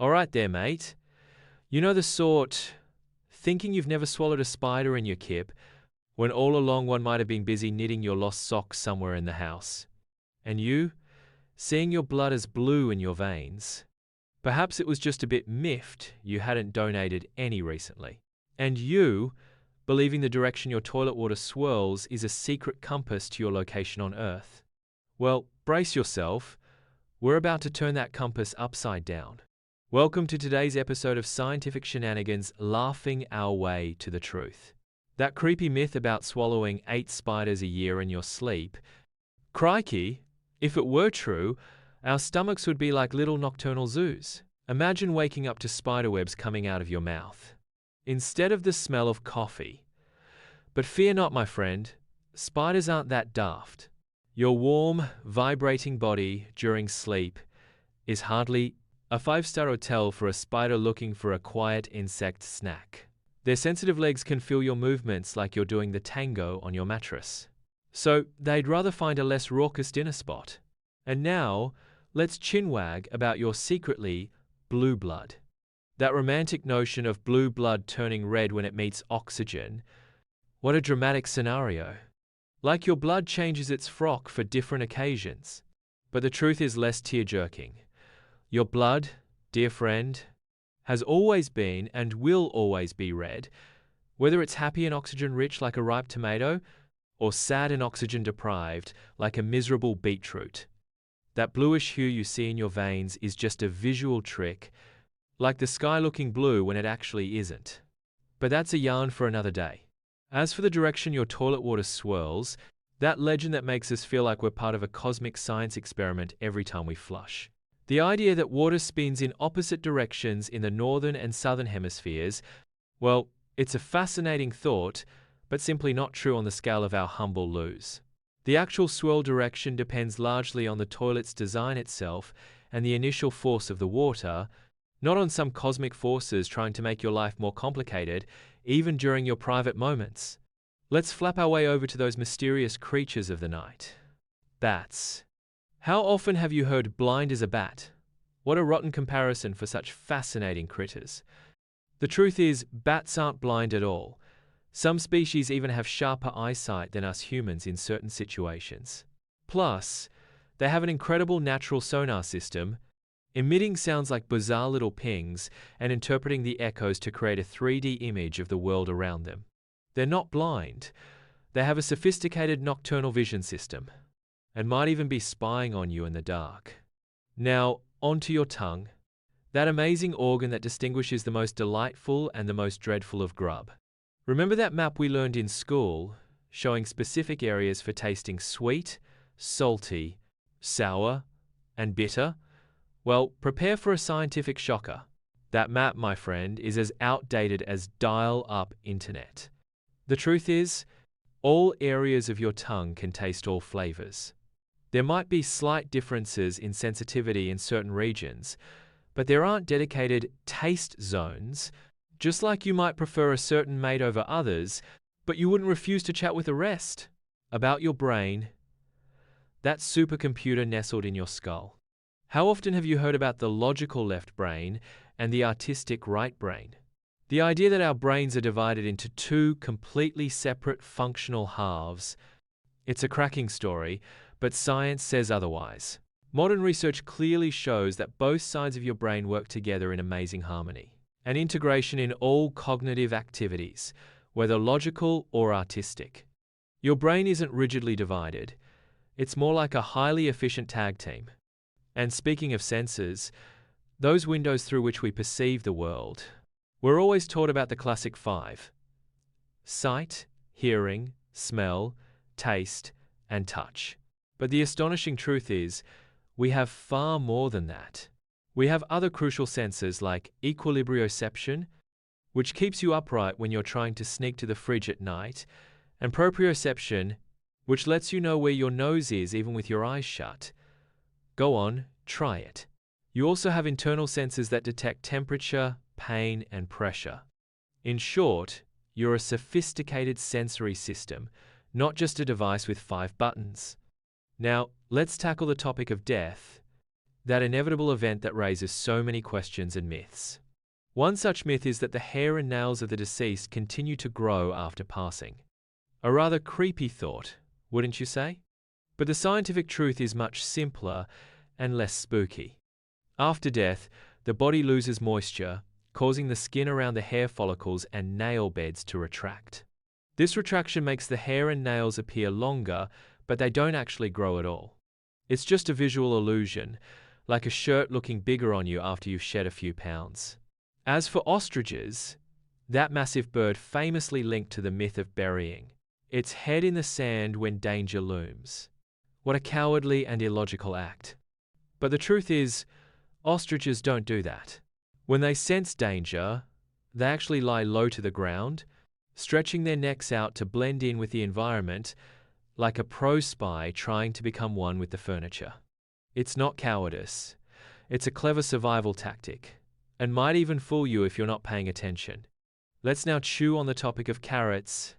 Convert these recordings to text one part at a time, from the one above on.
All right there, mate. You know the sort, thinking you've never swallowed a spider in your kip, when all along one might have been busy knitting your lost socks somewhere in the house. And you, seeing your blood as blue in your veins. Perhaps it was just a bit miffed you hadn't donated any recently. And you, believing the direction your toilet water swirls is a secret compass to your location on Earth. Well, brace yourself. We're about to turn that compass upside down. Welcome to today's episode of Scientific Shenanigans, laughing our way to the truth. That creepy myth about swallowing 8 spiders a year in your sleep. Crikey, if it were true, our stomachs would be like little nocturnal zoos. Imagine waking up to spiderwebs coming out of your mouth, instead of the smell of coffee. But fear not, my friend, spiders aren't that daft. Your warm, vibrating body during sleep is hardly a 5-star hotel for a spider looking for a quiet insect snack. Their sensitive legs can feel your movements like you're doing the tango on your mattress. So they'd rather find a less raucous dinner spot. And now, let's chinwag about your secretly blue blood. That romantic notion of blue blood turning red when it meets oxygen. What a dramatic scenario. Like your blood changes its frock for different occasions. But the truth is less tear-jerking. Your blood, dear friend, has always been and will always be red, whether it's happy and oxygen-rich like a ripe tomato, or sad and oxygen-deprived like a miserable beetroot. That bluish hue you see in your veins is just a visual trick, like the sky looking blue when it actually isn't. But that's a yarn for another day. As for the direction your toilet water swirls, that legend that makes us feel like we're part of a cosmic science experiment every time we flush. The idea that water spins in opposite directions in the northern and southern hemispheres, well, it's a fascinating thought, but simply not true on the scale of our humble loos. The actual swirl direction depends largely on the toilet's design itself and the initial force of the water, not on some cosmic forces trying to make your life more complicated, even during your private moments. Let's flap our way over to those mysterious creatures of the night. Bats. How often have you heard blind as a bat? What a rotten comparison for such fascinating critters. The truth is, bats aren't blind at all. Some species even have sharper eyesight than us humans in certain situations. Plus, they have an incredible natural sonar system, emitting sounds like bizarre little pings and interpreting the echoes to create a 3D image of the world around them. They're not blind. They have a sophisticated nocturnal vision system, and might even be spying on you in the dark. Now, onto your tongue, that amazing organ that distinguishes the most delightful and the most dreadful of grub. Remember that map we learned in school, showing specific areas for tasting sweet, salty, sour, and bitter? Well, prepare for a scientific shocker. That map, my friend, is as outdated as dial-up internet. The truth is, all areas of your tongue can taste all flavors. There might be slight differences in sensitivity in certain regions, but there aren't dedicated taste zones, just like you might prefer a certain mate over others, but you wouldn't refuse to chat with the rest. About your brain, that supercomputer nestled in your skull. How often have you heard about the logical left brain and the artistic right brain? The idea that our brains are divided into 2 completely separate functional halves. It's a cracking story, but science says otherwise. Modern research clearly shows that both sides of your brain work together in amazing harmony. An integration in all cognitive activities, whether logical or artistic. Your brain isn't rigidly divided. It's more like a highly efficient tag team. And speaking of senses, those windows through which we perceive the world, we're always taught about the classic 5: sight, hearing, smell, taste, and touch. But the astonishing truth is, we have far more than that. We have other crucial senses like equilibrioception, which keeps you upright when you're trying to sneak to the fridge at night, and proprioception, which lets you know where your nose is even with your eyes shut. Go on, try it. You also have internal senses that detect temperature, pain, and pressure. In short, you're a sophisticated sensory system, not just a device with 5 buttons. Now, let's tackle the topic of death. that inevitable event that raises so many questions and myths. One such myth is that the hair and nails of the deceased continue to grow after passing. A rather creepy thought, wouldn't you say? But the scientific truth is much simpler and less spooky. After death, the body loses moisture, causing the skin around the hair follicles and nail beds to retract. This retraction makes the hair and nails appear longer, but they don't actually grow at all. It's just a visual illusion, like a shirt looking bigger on you after you've shed a few pounds. As for ostriches, that massive bird famously linked to the myth of burying its head in the sand when danger looms. What a cowardly and illogical act. But the truth is, ostriches don't do that. When they sense danger, they actually lie low to the ground, stretching their necks out to blend in with the environment, like a pro spy trying to become one with the furniture. It's not cowardice. It's a clever survival tactic, and might even fool you if you're not paying attention. Let's now chew on the topic of carrots,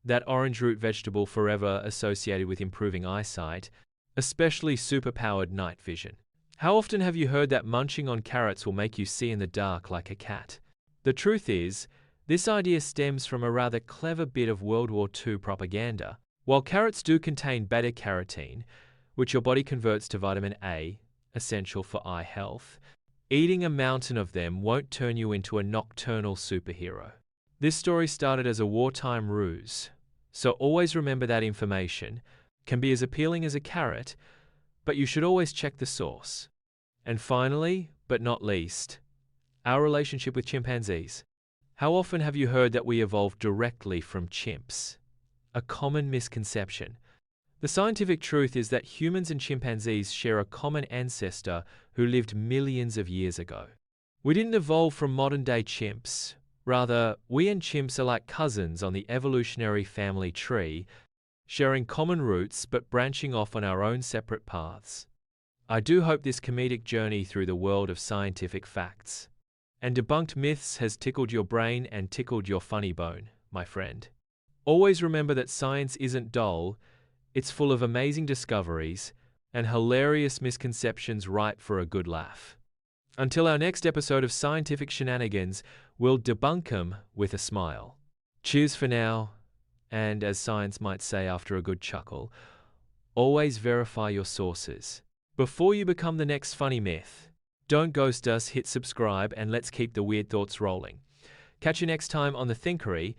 that orange root vegetable forever associated with improving eyesight, especially superpowered night vision. How often have you heard that munching on carrots will make you see in the dark like a cat? The truth is, this idea stems from a rather clever bit of World War II propaganda. While carrots do contain beta-carotene, which your body converts to vitamin A, essential for eye health, eating a mountain of them won't turn you into a nocturnal superhero. This story started as a wartime ruse, so always remember that information can be as appealing as a carrot, but you should always check the source. And finally, but not least, our relationship with chimpanzees. How often have you heard that we evolved directly from chimps? A common misconception. The scientific truth is that humans and chimpanzees share a common ancestor who lived millions of years ago. We didn't evolve from modern-day chimps. Rather, we and chimps are like cousins on the evolutionary family tree, sharing common roots but branching off on our own separate paths. I do hope this comedic journey through the world of scientific facts and debunked myths has tickled your brain and tickled your funny bone, my friend. Always remember that science isn't dull, it's full of amazing discoveries and hilarious misconceptions ripe for a good laugh. Until our next episode of Scientific Shenanigans, we'll debunk 'em with a smile. Cheers for now, and as science might say after a good chuckle, always verify your sources before you become the next funny myth. Don't ghost us, hit subscribe, and let's keep the weird thoughts rolling. Catch you next time on the Thinkery,